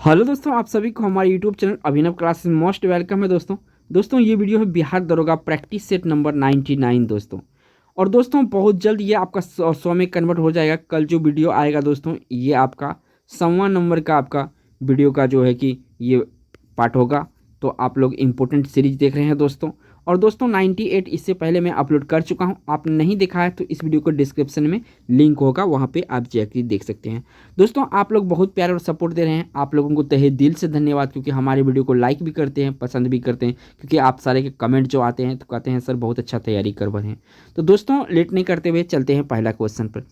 Hello दोस्तों, आप सभी को हमारे यूट्यूब चैनल अभिनव क्लासेस मोस्ट वेलकम है। दोस्तों ये वीडियो है बिहार दरोगा प्रैक्टिस सेट नंबर 99 दोस्तों। और दोस्तों बहुत जल्द ये आपका 100 में कन्वर्ट हो जाएगा। कल जो वीडियो आएगा दोस्तों, ये आपका 100वां नंबर का आपका वीडियो का जो है कि ये पार्ट होगा। तो आप लोग इम्पोर्टेंट सीरीज देख रहे हैं दोस्तों। और दोस्तों 98 इससे पहले मैं अपलोड कर चुका हूं। आपने नहीं देखा है तो इस वीडियो को डिस्क्रिप्शन में लिंक होगा, वहां पे आप जाकर देख सकते हैं। दोस्तों आप लोग बहुत प्यार और सपोर्ट दे रहे हैं, आप लोगों को तहे दिल से धन्यवाद, क्योंकि हमारे वीडियो को लाइक भी करते हैं, पसंद भी करते हैं। क्योंकि आप सारे के कमेंट जो आते हैं तो कहते हैं सर बहुत अच्छा तैयारी कर रहे हैं। तो दोस्तों लेट नहीं करते हुए चलते हैं पहला क्वेश्चन पर।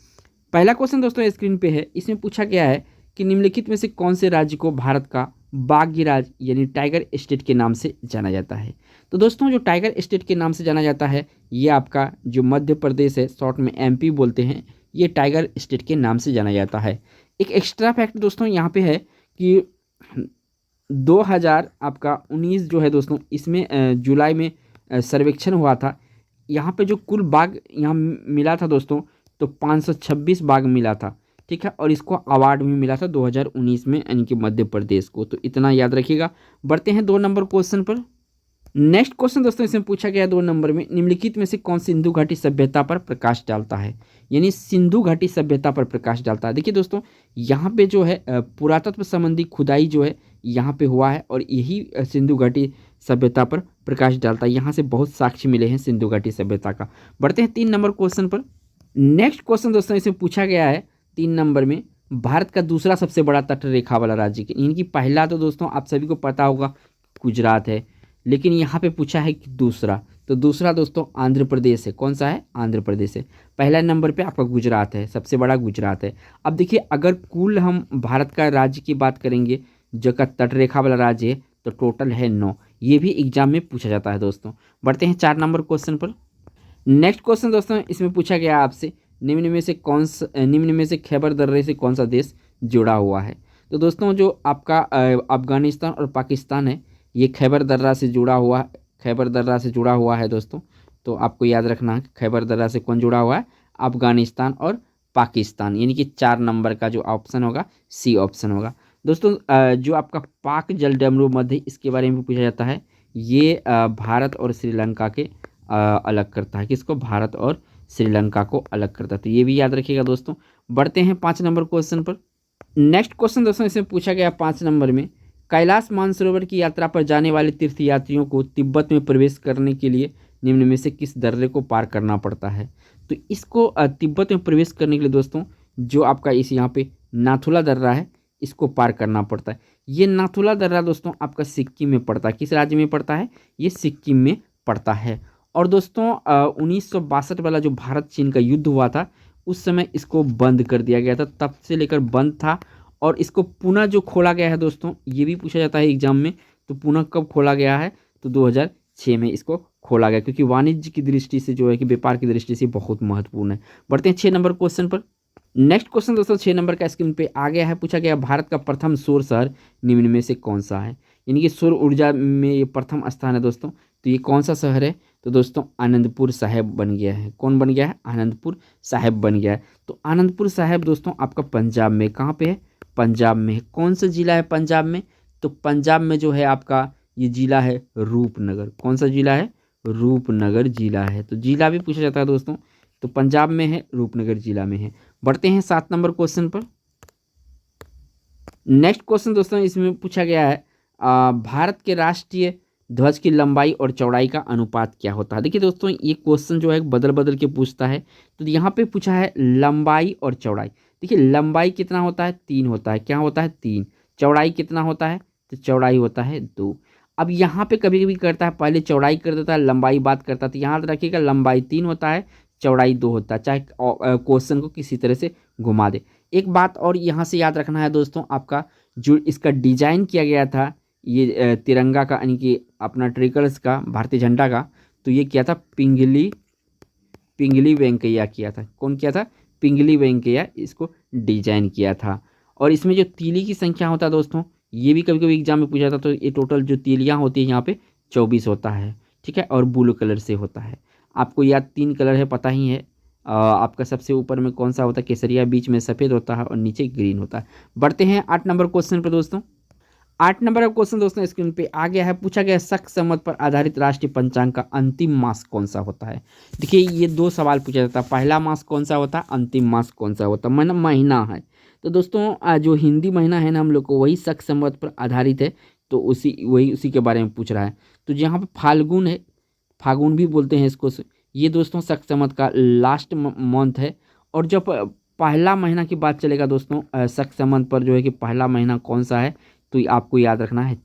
पहला क्वेश्चन दोस्तों स्क्रीन पे है। इसमें पूछा गया है कि निम्नलिखित में से कौन से राज्य को भारत का बाघ राज्य यानी टाइगर स्टेट के नाम से जाना जाता है। तो दोस्तों जो टाइगर स्टेट के नाम से जाना जाता है ये आपका जो मध्य प्रदेश है, शॉर्ट में एमपी बोलते हैं, ये टाइगर स्टेट के नाम से जाना जाता है। एक एक्स्ट्रा फैक्ट दोस्तों यहाँ पे है कि 2000 आपका 19 जो है दोस्तों, इसमें जुलाई में सर्वेक्षण हुआ था। यहाँ पे जो कुल बाघ यहाँ मिला था दोस्तों, तो 526 बाघ मिला था। ठीक है, और इसको अवार्ड भी मिला था 2019 में, यानी कि मध्य प्रदेश को। तो इतना याद रखिएगा। बढ़ते हैं 2 नंबर क्वेश्चन पर। नेक्स्ट क्वेश्चन दोस्तों इसमें पूछा गया 2 नंबर में, निम्नलिखित में से कौन सिंधु घाटी सभ्यता पर प्रकाश डालता है। यानी सिंधु घाटी सभ्यता पर प्रकाश डालता है। देखिए दोस्तों यहाँ पे जो है पुरातत्व संबंधी खुदाई जो है यहाँ पे हुआ है, और यही सिंधु घाटी सभ्यता पर प्रकाश डालता है। यहाँ से बहुत साक्ष्य मिले हैं सिंधु घाटी सभ्यता का। बढ़ते हैं 3 नंबर क्वेश्चन पर। नेक्स्ट क्वेश्चन दोस्तों इसमें पूछा गया है 3 नंबर में, भारत का दूसरा सबसे बड़ा तट रेखा वाला राज्य। इनकी पहला तो दोस्तों आप सभी को पता होगा गुजरात है, लेकिन यहाँ पे पूछा है कि दूसरा, तो दूसरा दोस्तों आंध्र प्रदेश है। कौन सा है? आंध्र प्रदेश है। पहला नंबर पे आपका गुजरात है, सबसे बड़ा गुजरात है। अब देखिए अगर कुल हम भारत का राज्य की बात करेंगे जो का तटरेखा वाला राज्य है, तो टोटल है 9। ये भी एग्जाम में पूछा जाता है दोस्तों। बढ़ते हैं 4 नंबर क्वेश्चन पर। नेक्स्ट क्वेश्चन दोस्तों इसमें पूछा गया आपसे, निम्न में से खैबर दर्रे से कौन सा देश जुड़ा हुआ है। तो दोस्तों जो आपका अफगानिस्तान और पाकिस्तान है, ये खैबर दर्रा से जुड़ा हुआ, खैबर दर्रा से जुड़ा हुआ है दोस्तों। तो आपको याद रखना है खैबर दर्रा से कौन जुड़ा हुआ है, अफगानिस्तान और पाकिस्तान। यानी कि 4 नंबर का जो ऑप्शन होगा सी ऑप्शन होगा दोस्तों। जो आपका पाक जल डमरू मध्य, इसके बारे में पूछा जाता है। ये भारत और श्रीलंका के अलग करता है। किसको? भारत और श्रीलंका को अलग करता है। तो ये भी याद रखिएगा दोस्तों। बढ़ते हैं 5 नंबर क्वेश्चन पर। नेक्स्ट क्वेश्चन दोस्तों इसमें पूछा गया 5 नंबर में, कैलाश मानसरोवर की यात्रा पर जाने वाले तीर्थयात्रियों को तिब्बत में प्रवेश करने के लिए निम्न में से किस दर्रे को पार करना पड़ता है। तो इसको तिब्बत में प्रवेश करने के लिए दोस्तों जो आपका इस यहाँ पे नाथुला दर्रा है, इसको पार करना पड़ता है। ये नाथुला दर्रा दोस्तों आपका सिक्किम में पड़ता है। किस राज्य में पड़ता है? ये सिक्किम में पड़ता है। और दोस्तों 1962 वाला जो भारत चीन का युद्ध हुआ था, उस समय इसको बंद कर दिया गया था। तब से लेकर बंद था, और इसको पुनः जो खोला गया है दोस्तों, ये भी पूछा जाता है एग्जाम में। तो पुनः कब खोला गया है? तो 2006 में इसको खोला गया, क्योंकि वाणिज्य की दृष्टि से जो है कि व्यापार की दृष्टि से बहुत महत्वपूर्ण है। बढ़ते हैं 6 नंबर क्वेश्चन पर। नेक्स्ट क्वेश्चन दोस्तों 6 नंबर का स्क्रीन पे आ गया है। पूछा गया भारत का प्रथम सौर शहर निम्न में से कौन सा है। यानी कि सौर ऊर्जा में ये प्रथम स्थान है दोस्तों। तो ये कौन सा शहर है? तो दोस्तों आनंदपुर साहिब बन गया है। कौन बन गया है? आनंदपुर साहिब बन गया है। तो आनंदपुर साहिब दोस्तों आपका पंजाब में, कहाँ पे है? पंजाब में है। कौन सा जिला है पंजाब में? तो पंजाब में जो है आपका ये जिला है रूपनगर। कौन सा जिला है? रूपनगर जिला है। तो जिला भी पूछा जाता है दोस्तों। तो पंजाब में है, रूपनगर जिला में है। बढ़ते हैं 7 नंबर क्वेश्चन पर। नेक्स्ट क्वेश्चन दोस्तों इसमें पूछा गया है भारत के राष्ट्रीय ध्वज की लंबाई और चौड़ाई का अनुपात क्या होता है। देखिए दोस्तों ये क्वेश्चन जो है बदल बदल के पूछता है। तो यहाँ पे पूछा है लंबाई और चौड़ाई। देखिए लंबाई कितना होता है? 3 होता है। क्या होता है? 3। चौड़ाई कितना होता है? तो चौड़ाई होता है 2। अब यहाँ पे कभी कभी करता है पहले चौड़ाई कर देता है, लंबाई बात करता है। तो यहाँ रखिएगा लंबाई 3 होता है, चौड़ाई 2 होता है, चाहे क्वेश्चन को किसी तरह से घुमा दे। एक बात और यहाँ से याद रखना है दोस्तों, आपका जो इसका डिजाइन किया गया था ये तिरंगा का, यानी कि अपना ट्रिकल्स का, भारतीय झंडा का, तो ये किया था पिंगली पिंगली वेंकैया किया था। कौन किया था? पिंगली वेंकैया इसको डिजाइन किया था। और इसमें जो तीली की संख्या होता है दोस्तों, ये भी कभी कभी एग्जाम में पूछा जाता। तो ये टोटल जो तीलियाँ होती है यहाँ पे 24 होता है। ठीक है, और ब्लू कलर से होता है। आपको याद 3 कलर है, पता ही है। आपका सबसे ऊपर में कौन सा होता है? केसरिया, बीच में सफ़ेद होता है और नीचे ग्रीन होता है। बढ़ते हैं 8 नंबर क्वेश्चन पर दोस्तों। 8 नंबर का क्वेश्चन दोस्तों स्क्रीन पे आ गया है, पूछा गया शक संवत पर आधारित राष्ट्रीय पंचांग का अंतिम मास कौन सा होता है। देखिए ये 2 सवाल पूछा जाता है, पहला मास कौन सा होता है, अंतिम मास कौन सा होता है, मतलब महीना है। तो दोस्तों जो हिंदी महीना है ना हम लोग को वही शक संवत पर आधारित है, तो उसी के बारे में पूछ रहा है। तो यहाँ पे फाल्गुन है, फागुन भी बोलते हैं इसको, ये दोस्तों शक संवत का लास्ट मंथ है। और जब पहला महीना की बात चलेगा दोस्तों शक संवत पर जो है कि पहला महीना कौन सा है, तो आपको याद रखना है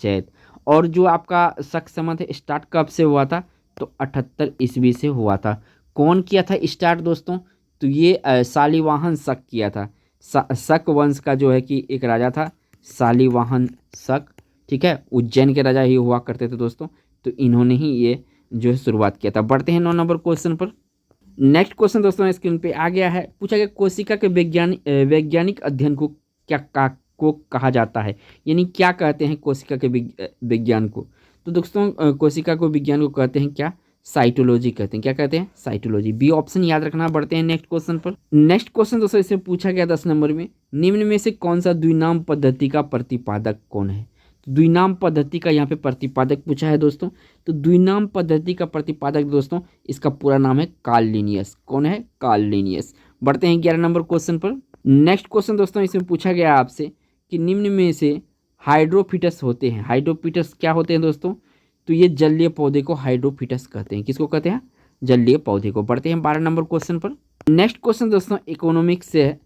चैत। और जो आपका शक संवत है स्टार्ट कब से हुआ था, तो 78 ईस्वी से हुआ था। कौन किया था स्टार्ट दोस्तों, तो ये शालिवाहन शक किया था। शक वंश का जो है कि एक राजा था शालिवाहन शक, ठीक है, उज्जैन के राजा ही हुआ करते थे दोस्तों, तो इन्होंने ही ये जो है शुरुआत किया था। बढ़ते हैं 9 नंबर क्वेश्चन पर। नेक्स्ट क्वेश्चन दोस्तों स्क्रीन पे आ गया है, पूछा गया कोशिका के वैज्ञानिक अध्ययन को कहा जाता है, यानी क्या कहते हैं कोशिका के विज्ञान को। तो दोस्तों कोशिका को विज्ञान को कहते हैं क्या, साइटोलॉजी कहते हैं। क्या कहते हैं, साइटोलॉजी, बी ऑप्शन याद रखना। बढ़ते हैं नेक्स्ट क्वेश्चन पर। नेक्स्ट क्वेश्चन दोस्तों इससे पूछा गया 10 नंबर में, निम्न में से कौन सा द्विनाम पद्धति का प्रतिपादक कौन है। तो द्विनाम पद्धति का यहाँ पे प्रतिपादक पूछा है दोस्तों। तो द्विनाम पद्धति का प्रतिपादक दोस्तों इसका पूरा नाम है कार्ल लिनियस। कौन है, कार्ल लिनियस। बढ़ते हैं 11 नंबर क्वेश्चन पर। नेक्स्ट क्वेश्चन दोस्तों इसमें पूछा गया आपसे कि निम्न में से हाइड्रोफिटस होते हैं, हाइड्रोफिटस क्या होते हैं दोस्तों, तो ये जलीय पौधे को हाइड्रोफिटस कहते हैं। किसको कहते हैं, जलीय पौधे को। बढ़ते हैं 12 नंबर क्वेश्चन पर। नेक्स्ट क्वेश्चन दोस्तों इकोनॉमिक्स से है,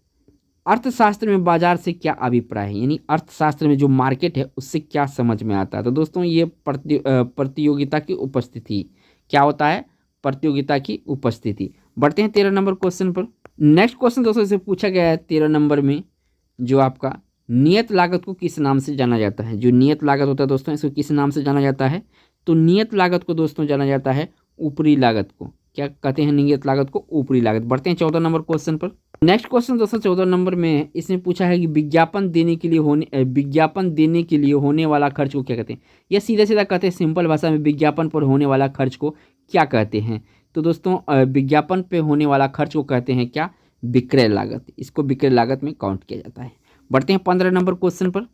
अर्थशास्त्र में बाजार से क्या अभिप्राय है, यानी अर्थशास्त्र में जो मार्केट है उससे क्या समझ में आता है। तो दोस्तों ये प्रतियोगिता की उपस्थिति, क्या होता है, प्रतियोगिता की उपस्थिति। बढ़ते हैं 13 नंबर क्वेश्चन पर। नेक्स्ट क्वेश्चन दोस्तों इसे पूछा गया है 13 नंबर में, जो आपका नियत लागत को किस नाम से जाना जाता है। जो नियत लागत होता है दोस्तों इसको किस नाम से जाना जाता है, तो नियत लागत को दोस्तों जाना जाता है ऊपरी लागत को। क्या कहते हैं, नियत लागत को ऊपरी लागत। बढ़ते हैं 14 नंबर क्वेश्चन पर। नेक्स्ट क्वेश्चन दोस्तों 14 नंबर में इसने पूछा है कि विज्ञापन देने के लिए होने वाला खर्च को क्या कहते हैं। यह सीधा सीधा कहते हैं सिंपल भाषा में, विज्ञापन पर होने वाला खर्च को क्या कहते हैं। तो दोस्तों विज्ञापन पे होने वाला खर्च को कहते हैं क्या, विक्रय लागत। इसको विक्रय लागत में काउंट किया जाता है। बढ़ते हैं 15 नंबर क्वेश्चन पर।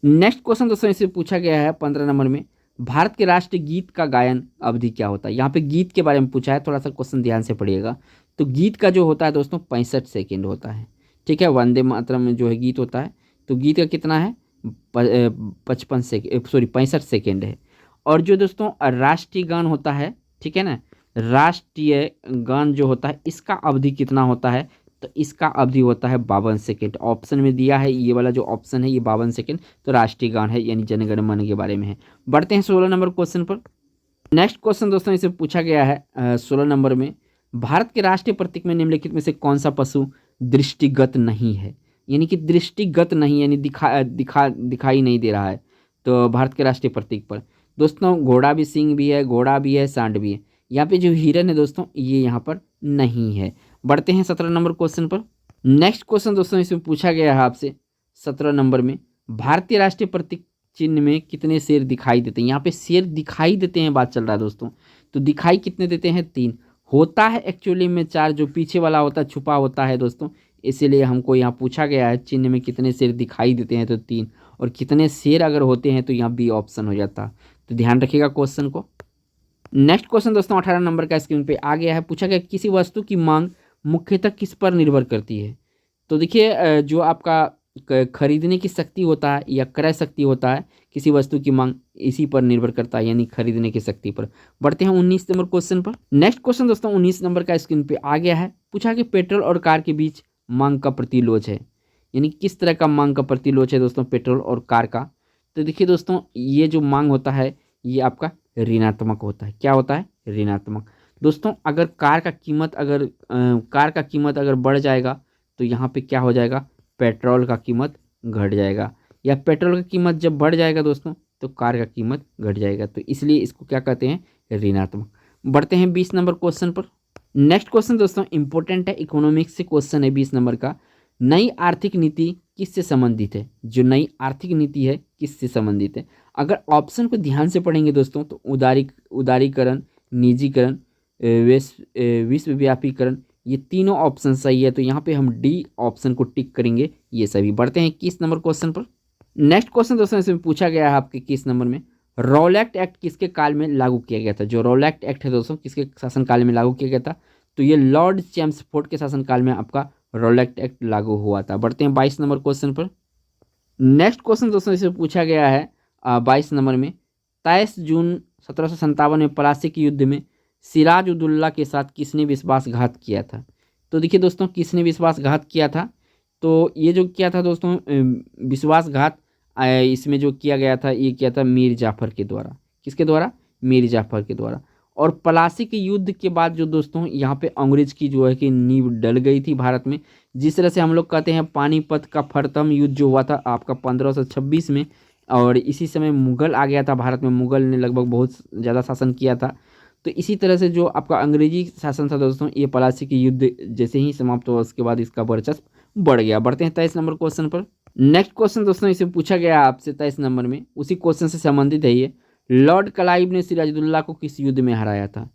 नेक्स्ट क्वेश्चन दोस्तों इससे पूछा गया है 15 नंबर में, भारत के राष्ट्रीय गीत का गायन अवधि क्या होता है। यहाँ पे गीत के बारे में पूछा है, थोड़ा सा क्वेश्चन ध्यान से पढ़िएगा। तो गीत का जो होता है दोस्तों 65 सेकेंड होता है, ठीक है। वंदे मातरम में जो है गीत होता है, तो गीत का कितना है, 55 सेकेंड, सॉरी 65 सेकेंड है। और जो दोस्तों राष्ट्रीय गान होता है, ठीक है ना, राष्ट्रीय गान जो होता है इसका अवधि कितना होता है, तो इसका अवधि होता है 52 सेकेंड। ऑप्शन में दिया है, ये वाला जो ऑप्शन है ये 52 सेकेंड, तो राष्ट्रीय गान है यानी जनगण मन के बारे में है। बढ़ते हैं 16 नंबर क्वेश्चन पर। नेक्स्ट क्वेश्चन दोस्तों इसे पूछा गया है 16 नंबर में, भारत के राष्ट्रीय प्रतीक में निम्नलिखित में से कौन सा पशु दृष्टिगत नहीं है, यानी कि दृष्टिगत नहीं यानी दिखाई नहीं दे रहा है। तो भारत के राष्ट्रीय प्रतीक पर दोस्तों घोड़ा भी, सिंह भी है, घोड़ा भी है, सांड भी है। यहाँ पे जो हिरन है दोस्तों ये यहाँ पर नहीं है। बढ़ते हैं 17 नंबर क्वेश्चन पर। नेक्स्ट क्वेश्चन दोस्तों इसमें पूछा गया है आपसे 17 नंबर में, भारतीय राष्ट्रीय प्रतीक चिन्ह में कितने शेर दिखाई देते हैं। यहाँ पे शेर दिखाई देते हैं बात चल रहा है दोस्तों, तो दिखाई कितने देते हैं, 3 होता है एक्चुअली में 4, जो पीछे वाला होता है छुपा होता है दोस्तों, इसीलिए हमको यहाँ पूछा गया है चिन्ह में कितने शेर दिखाई देते हैं, तो 3, और कितने शेर अगर होते हैं तो यहाँ बी ऑप्शन हो जाता। तो ध्यान रखिएगा क्वेश्चन को। नेक्स्ट क्वेश्चन दोस्तों 18 नंबर का स्क्रीन पे आ गया है, पूछा गया किसी वस्तु की मांग मुख्यतः किस पर निर्भर करती है। तो देखिए जो आपका खरीदने की शक्ति होता है या क्रय शक्ति होता है, किसी वस्तु की मांग इसी पर निर्भर करता है, यानी खरीदने की शक्ति पर। बढ़ते हैं 19 नंबर क्वेश्चन पर। नेक्स्ट क्वेश्चन दोस्तों 19 नंबर का स्क्रीन पे आ गया है, पूछा कि पेट्रोल और कार के बीच मांग का प्रतिलोच है, यानी किस तरह का मांग का प्रतिलोच है दोस्तों पेट्रोल और कार का। तो देखिए दोस्तों ये जो मांग होता है ये आपका ऋणात्मक होता है। क्या होता है, ऋणात्मक। दोस्तों अगर कार का कीमत अगर बढ़ जाएगा तो यहाँ पे क्या हो जाएगा, पेट्रोल का कीमत घट जाएगा, या पेट्रोल का कीमत जब बढ़ जाएगा दोस्तों तो कार का कीमत घट जाएगा, तो इसलिए इसको क्या कहते हैं, ऋणात्मक। बढ़ते हैं 20 नंबर क्वेश्चन पर। नेक्स्ट क्वेश्चन दोस्तों इंपॉर्टेंट है, इकोनॉमिक्स से क्वेश्चन है 20 नंबर का, नई आर्थिक नीति किससे संबंधित है। जो नई आर्थिक नीति है किससे संबंधित है। अगर ऑप्शन को ध्यान से पढ़ेंगे दोस्तों तो उदारीकरण, निजीकरण, विश्वव्यापीकरण, ये तीनों ऑप्शन सही है, तो यहाँ पे हम डी ऑप्शन को टिक करेंगे ये सभी। बढ़ते हैं 21 नंबर क्वेश्चन पर। नेक्स्ट क्वेश्चन दोस्तों इसमें पूछा गया है आपके किस नंबर में, रॉलेट एक्ट किसके काल में लागू किया गया था। जो रॉलेट एक्ट है दोस्तों किसके शासनकाल में लागू किया गया था, तो ये लॉर्ड चेम्सफोर्ड के शासनकाल में आपका रॉलेट एक्ट लागू हुआ था। बढ़ते हैं 22 नंबर क्वेश्चन पर। नेक्स्ट क्वेश्चन दोस्तों इसमें पूछा गया है 22 नंबर में, 23 जून 1757 में प्लासी के युद्ध में सिराज उद्दौला के साथ किसने विश्वासघात किया था। तो देखिए दोस्तों किसने विश्वासघात किया था, तो ये जो किया था दोस्तों विश्वासघात इसमें जो किया गया था ये किया था मीर जाफर के द्वारा। किसके द्वारा, मीर जाफर के द्वारा। और प्लासी के युद्ध के बाद जो दोस्तों यहाँ पे अंग्रेज की जो है कि नींव डल गई थी भारत में। जिस तरह से हम लोग कहते हैं पानीपत का प्रथम युद्ध जो हुआ था आपका 1526 में, और इसी समय मुगल आ गया था भारत में, मुगल ने लगभग बहुत ज़्यादा शासन किया था। तो इसी तरह से जो आपका अंग्रेजी शासन था दोस्तों ये प्लासी के युद्ध जैसे ही समाप्त हुआ उसके बाद इसका वर्चस्व बढ़ गया। बढ़ते हैं 23 नंबर क्वेश्चन पर। नेक्स्ट क्वेश्चन दोस्तों इसे पूछा गया आपसे 23 नंबर में, उसी क्वेश्चन से संबंधित है ये, लॉर्ड क्लाइव ने सिराजुद्दौला को किस युद्ध में हराया था।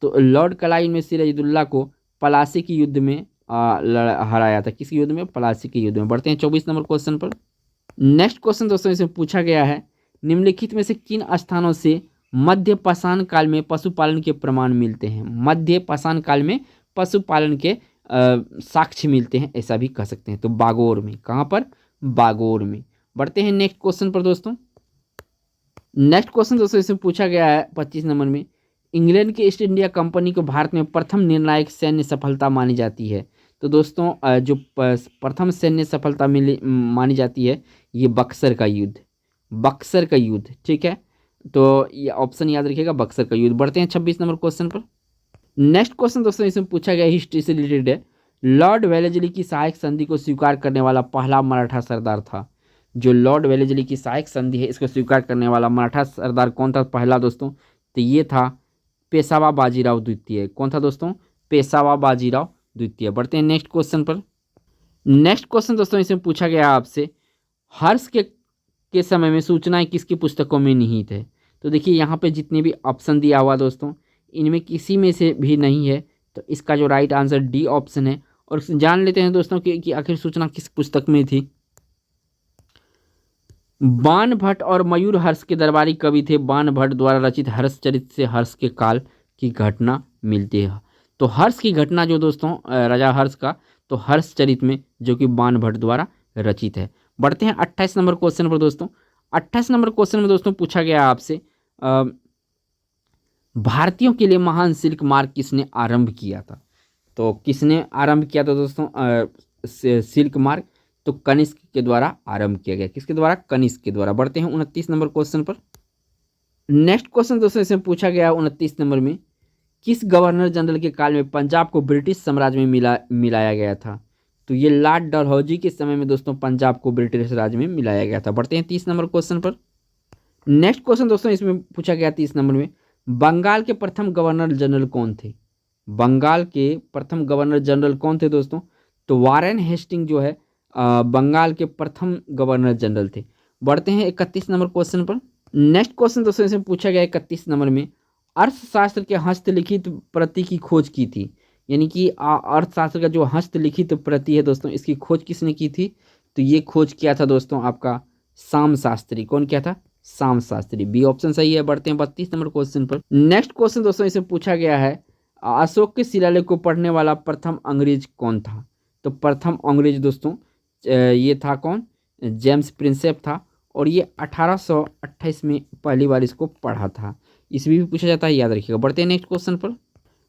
तो लॉर्ड क्लाइव ने सिराजुद्दौला को प्लासी के युद्ध में हराया था। किस युद्ध में, प्लासी के युद्ध में। बढ़ते हैं 24 नंबर क्वेश्चन पर। नेक्स्ट क्वेश्चन दोस्तों इसमें पूछा गया है, निम्नलिखित में से किन स्थानों से मध्य पाषाण काल में पशुपालन के प्रमाण मिलते हैं। मध्य पाषाण काल में पशुपालन के साक्ष्य मिलते हैं ऐसा भी कह सकते हैं। तो बागोर में, कहाँ पर, बागोर में। बढ़ते हैं नेक्स्ट क्वेश्चन पर दोस्तों। नेक्स्ट क्वेश्चन दोस्तों इसमें पूछा गया है 25 नंबर में, इंग्लैंड के ईस्ट इंडिया कंपनी को भारत में प्रथम निर्णायक सैन्य सफलता मानी जाती है। तो दोस्तों जो प्रथम सैन्य सफलता मिली मानी जाती है ये बक्सर का युद्ध, बक्सर का युद्ध, ठीक है। तो ये ऑप्शन याद रखिएगा, बक्सर का युद्ध। बढ़ते हैं 26 नंबर क्वेश्चन पर। नेक्स्ट क्वेश्चन दोस्तों इसमें पूछा गया हिस्ट्री से रिलेटेड है, लॉर्ड वेलेस्ली की सहायक संधि को स्वीकार करने वाला पहला मराठा सरदार था। जो लॉर्ड वेलेस्ली की सहायक संधि है इसको स्वीकार करने वाला मराठा सरदार कौन था पहला दोस्तों, तो ये था पेशवा बाजीराव द्वितीय। कौन था दोस्तों, पेशवा बाजीराव द्वितीय। बढ़ते हैं नेक्स्ट क्वेश्चन पर। नेक्स्ट क्वेश्चन दोस्तों इसमें पूछा गया आपसे, हर्ष के समय में सूचनाएं किसकी पुस्तकों में निहित है। तो देखिए यहाँ पे जितने भी ऑप्शन दिया हुआ दोस्तों इनमें किसी में से भी नहीं है, तो इसका जो राइट आंसर डी ऑप्शन है। और जान लेते हैं दोस्तों कि आखिर सूचना किस पुस्तक में थी। बाण भट्ट और मयूर हर्ष के दरबारी कवि थे। बाण भट्ट द्वारा रचित हर्षचरित से हर्ष के काल की घटना मिलती है। तो हर्ष की घटना जो दोस्तों राजा हर्ष का, तो हर्षचरित में जो कि बाण भट्ट द्वारा रचित है। बढ़ते हैं 28 नंबर क्वेश्चन पर दोस्तों। 28 नंबर क्वेश्चन में दोस्तों पूछा गया आपसे, भारतीयों के लिए महान सिल्क मार्ग किसने आरंभ किया था। तो किसने आरंभ किया था दोस्तों सिल्क मार्ग, तो कनिष्क के द्वारा आरंभ किया गया। किसके द्वारा, कनिष्क के द्वारा। बढ़ते हैं 29 नंबर क्वेश्चन पर। नेक्स्ट क्वेश्चन दोस्तों इसमें पूछा गया 29 नंबर में, किस गवर्नर जनरल के काल में पंजाब को ब्रिटिश साम्राज्य में मिलाया गया था। तो ये लॉर्ड डलहौजी के समय में दोस्तों पंजाब को ब्रिटिश राज्य में मिलाया गया था। बढ़ते हैं 30 नंबर क्वेश्चन पर। नेक्स्ट क्वेश्चन दोस्तों इसमें पूछा गया 30 नंबर में, बंगाल के प्रथम गवर्नर जनरल कौन थे। बंगाल के प्रथम गवर्नर जनरल कौन थे दोस्तों, तो वारेन हेस्टिंग जो है बंगाल के प्रथम गवर्नर जनरल थे। बढ़ते हैं 31 नंबर क्वेश्चन पर। नेक्स्ट क्वेश्चन दोस्तों इसमें पूछा गया 31 नंबर में, अर्थशास्त्र के हस्तलिखित प्रति की खोज की थी। यानी कि अर्थशास्त्र का जो हस्तलिखित प्रति है दोस्तों इसकी खोज किसने की थी, तो ये खोज किया था दोस्तों आपका शाम शास्त्री। कौन किया था, शाम शास्त्री। बी ऑप्शन सही है। बढ़ते हैं 32 नंबर क्वेश्चन पर। नेक्स्ट क्वेश्चन दोस्तों इसे पूछा गया है, अशोक के शिलालेख को पढ़ने वाला प्रथम अंग्रेज कौन था। तो प्रथम अंग्रेज दोस्तों ये था कौन, जेम्स प्रिंसेप था। और ये 1828 में पहली बार इसको पढ़ा था। इसमें भी पूछा जाता है, याद रखिएगा। बढ़ते हैं नेक्स्ट क्वेश्चन पर।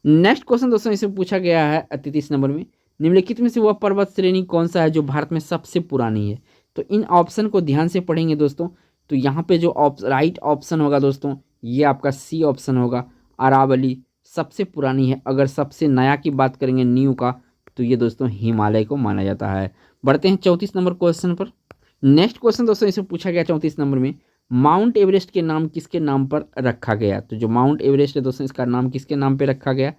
नेक्स्ट क्वेश्चन दोस्तों इसे पूछा गया है 33 नंबर में, निम्नलिखित में से वह पर्वत श्रेणी कौन सा है जो भारत में सबसे पुरानी है। तो इन ऑप्शन को ध्यान से पढ़ेंगे दोस्तों, तो यहाँ पे जो राइट ऑप्शन होगा दोस्तों ये आपका सी ऑप्शन होगा, अरावली सबसे पुरानी है। अगर सबसे नया की बात करेंगे न्यू का, तो ये दोस्तों हिमालय को माना जाता है। बढ़ते हैं 34 नंबर क्वेश्चन पर। नेक्स्ट क्वेश्चन दोस्तों इसे पूछा गया 34 नंबर में, माउंट एवरेस्ट के नाम किसके नाम पर रखा गया। तो जो माउंट एवरेस्ट है दोस्तों इसका नाम किसके नाम पर रखा गया,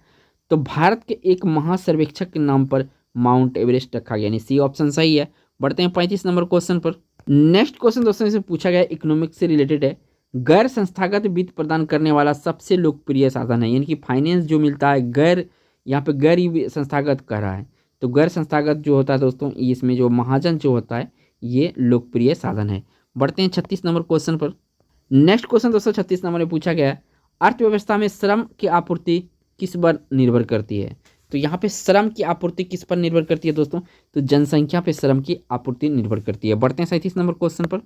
तो भारत के एक महासर्वेक्षक के नाम पर माउंट एवरेस्ट रखा गया, यानी सी ऑप्शन सही है। बढ़ते हैं 35 नंबर क्वेश्चन पर। नेक्स्ट क्वेश्चन दोस्तों इसे पूछा गया इकोनॉमिक्स से रिलेटेड है, गैर संस्थागत वित्त प्रदान करने वाला सबसे लोकप्रिय साधन है। यानी कि फाइनेंस जो मिलता है गैर, यहाँ पे गैर ही संस्थागत कह रहा है, तो गैर संस्थागत जो होता है दोस्तों इसमें जो महाजन जो होता है ये लोकप्रिय साधन है। बढ़ते हैं 36 नंबर क्वेश्चन पर। नेक्स्ट क्वेश्चन दोस्तों 36 नंबर में पूछा गया है, अर्थव्यवस्था में श्रम की आपूर्ति किस पर निर्भर करती है। तो यहाँ पे श्रम की आपूर्ति किस पर निर्भर करती है दोस्तों, तो जनसंख्या पे श्रम की आपूर्ति निर्भर करती है। बढ़ते हैं 37 नंबर क्वेश्चन पर।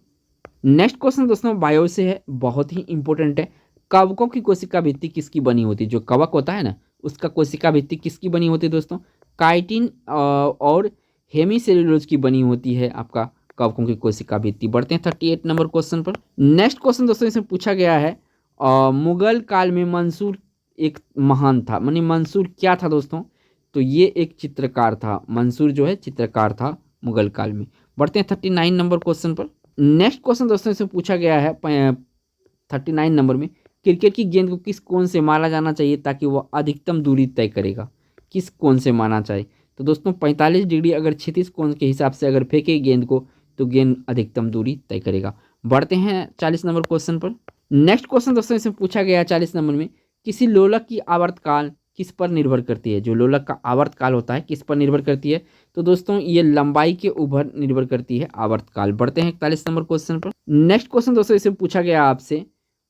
नेक्स्ट क्वेश्चन दोस्तों बायो से है, बहुत ही इंपॉर्टेंट है। कवकों की कोशिका भित्ति किसकी बनी होती है, जो कवक होता है ना उसका कोशिका भित्ति किसकी बनी होती है दोस्तों, काइटिन और हेमीसेल्यूलोज की बनी होती है आपका कवकों की कोशिका भित्ति। बढ़ते हैं 38 नंबर क्वेश्चन पर। नेक्स्ट क्वेश्चन दोस्तों इसमें पूछा गया है, मुगल काल में मंसूर एक महान था, मानी मंसूर क्या था दोस्तों, तो ये एक चित्रकार था। मंसूर जो है चित्रकार था मुगल काल में। बढ़ते हैं 39 नंबर क्वेश्चन पर। नेक्स्ट क्वेश्चन दोस्तों इसमें पूछा गया है 39 नंबर में, क्रिकेट की गेंद को किस कोण से मारा जाना चाहिए ताकि वह अधिकतम दूरी तय करेगा, किस कोण से मारना चाहिए। तो दोस्तों 45 डिग्री अगर क्षैतिज कोण के हिसाब से अगर फेंके गेंद को तो गेंद अधिकतम दूरी तय करेगा। बढ़ते हैं 40 नंबर क्वेश्चन पर। नेक्स्ट क्वेश्चन दोस्तों इसमें पूछा गया है 40 नंबर में, किसी लोलक की आवर्तकाल किस पर निर्भर करती है। जो लोलक का आवर्तकाल होता है किस पर निर्भर करती है, तो दोस्तों ये लंबाई के ऊपर निर्भर करती है आवर्तकाल। बढ़ते हैं 41 नंबर क्वेश्चन पर। नेक्स्ट क्वेश्चन दोस्तों इसमें पूछा गया आपसे,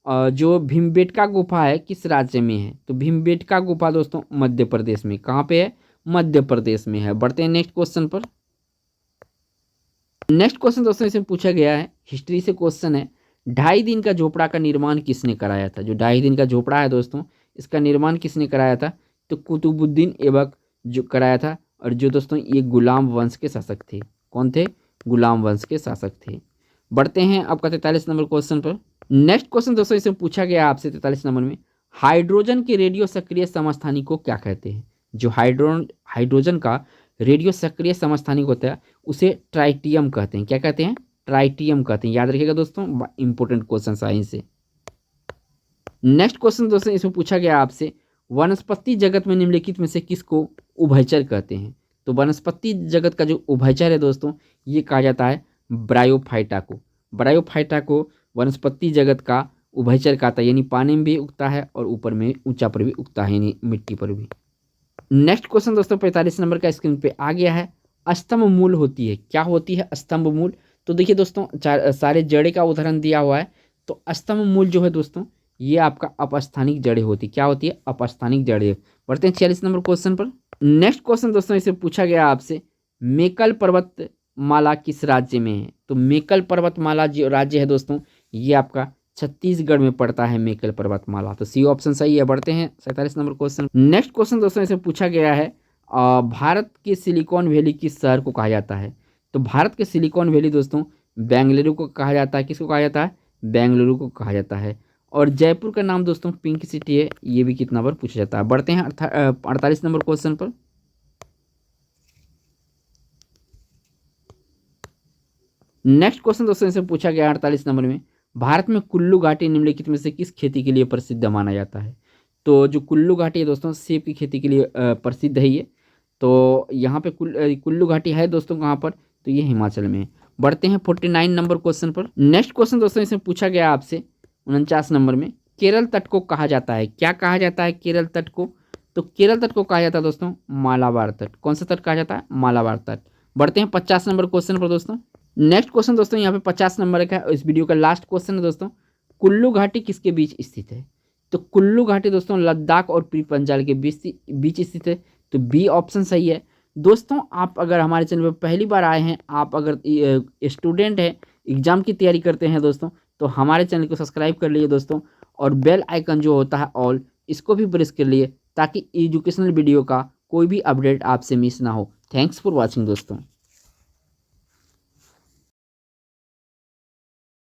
जो भीमबेटका गुफा है किस राज्य में है। तो भीमबेटका गुफा दोस्तों मध्य प्रदेश में, कहाँ पे है, मध्य प्रदेश में है। बढ़ते हैं नेक्स्ट क्वेश्चन पर। नेक्स्ट क्वेश्चन दोस्तों इसमें पूछा गया है, हिस्ट्री से क्वेश्चन है, 2.5 दिन का झोपड़ा का निर्माण किसने कराया था। जो 2.5 दिन का झोपड़ा है दोस्तों इसका निर्माण किसने कराया था, तो कुतुबुद्दीन ऐबक जो कराया था। और जो दोस्तों ये गुलाम वंश के शासक थे, कौन थे, गुलाम वंश के शासक थे। बढ़ते हैं आपका 43 नंबर क्वेश्चन पर। नेक्स्ट क्वेश्चन दोस्तों इसमें पूछा गया आपसे 43 नंबर में, हाइड्रोजन के रेडियो सक्रिय समस्थानिक को क्या कहते हैं। जो हाइड्रोजन का रेडियो सक्रिय समस्थानिक होता है उसे ट्राइटियम कहते हैं। क्या कहते हैं, ट्राइटियम कहते हैं। याद रखिएगा दोस्तों, इंपॉर्टेंट क्वेश्चन साइंस से। नेक्स्ट क्वेश्चन दोस्तों इसमें पूछा गया आपसे, वनस्पति जगत में निम्नलिखित में से किसको उभयचर कहते हैं। तो वनस्पति जगत का जो उभयचर है दोस्तों ये कहा जाता है ब्रायोफाइटा को। ब्रायोफाइटा को वनस्पति जगत का उभयचर कहता है, यानी पानी में भी उगता है और ऊपर में ऊंचा पर भी उगता है, यानी मिट्टी पर भी। नेक्स्ट क्वेश्चन दोस्तों 45 नंबर का स्क्रीन पे आ गया है, स्तंभ मूल होती है, क्या होती है स्तंभ मूल। तो देखिए दोस्तों सारे जड़े का उदाहरण दिया हुआ है, तो स्तंभ मूल जो है दोस्तों ये आपका अपस्थानिक जड़ें होती, क्या होती है, अपस्थानिक जड़ें। बढ़ते हैं 46 नंबर क्वेश्चन पर। नेक्स्ट क्वेश्चन दोस्तों इसे पूछा गया आपसे, मेकल पर्वतमाला किस राज्य में है। तो मेकल पर्वतमाला जो राज्य है दोस्तों ये आपका छत्तीसगढ़ में पड़ता है मेकल पर्वतमाला, तो सी ऑप्शन सही है। बढ़ते हैं 47 नंबर क्वेश्चन। नेक्स्ट क्वेश्चन दोस्तों इसे पूछा गया है, भारत के सिलिकॉन वैली किस शहर को कहा जाता है। तो भारत के सिलिकॉन वैली दोस्तों बेंगलुरु को कहा जाता है। किसको कहा जाता है, बेंगलुरु को कहा जाता है। और जयपुर का नाम दोस्तों पिंक सिटी है, ये भी कितना बार पूछा जाता है। बढ़ते हैं 48 नंबर क्वेश्चन पर। नेक्स्ट क्वेश्चन दोस्तों इसे पूछा गया 48 नंबर में, भारत में कुल्लू घाटी निम्नलिखित में से किस खेती के लिए प्रसिद्ध माना जाता है। तो जो कुल्लू घाटी है दोस्तों सेब की खेती के लिए प्रसिद्ध है ये। तो यहाँ पे कुल्लू घाटी है दोस्तों कहाँ पर, तो ये हिमाचल में है। बढ़ते हैं 49 नंबर क्वेश्चन पर। नेक्स्ट क्वेश्चन दोस्तों इसमें पूछा गया आपसे 49 नंबर में, केरल तट को कहा जाता है, क्या कहा जाता है केरल तट को। तो केरल तट को कहा जाता है दोस्तों मालाबार तट। कौन सा तट कहा जाता है, मालाबार तट। बढ़ते हैं 50 नंबर क्वेश्चन पर दोस्तों। नेक्स्ट क्वेश्चन दोस्तों यहाँ पे 50 नंबर का इस वीडियो का लास्ट क्वेश्चन है दोस्तों, कुल्लू घाटी किसके बीच स्थित है। तो कुल्लू घाटी दोस्तों लद्दाख और पीर पंजाल के बीच स्थित है, तो बी ऑप्शन सही है। दोस्तों आप अगर हमारे चैनल पर पहली बार आए हैं, आप अगर स्टूडेंट हैं एग्जाम की तैयारी करते हैं दोस्तों, तो हमारे चैनल को सब्सक्राइब कर लीजिए दोस्तों, और बेल आइकन जो होता है ऑल इसको भी प्रेस कर लिए ताकि एजुकेशनल वीडियो का कोई भी अपडेट आपसे मिस ना हो। थैंक्स फॉर वॉचिंग दोस्तों।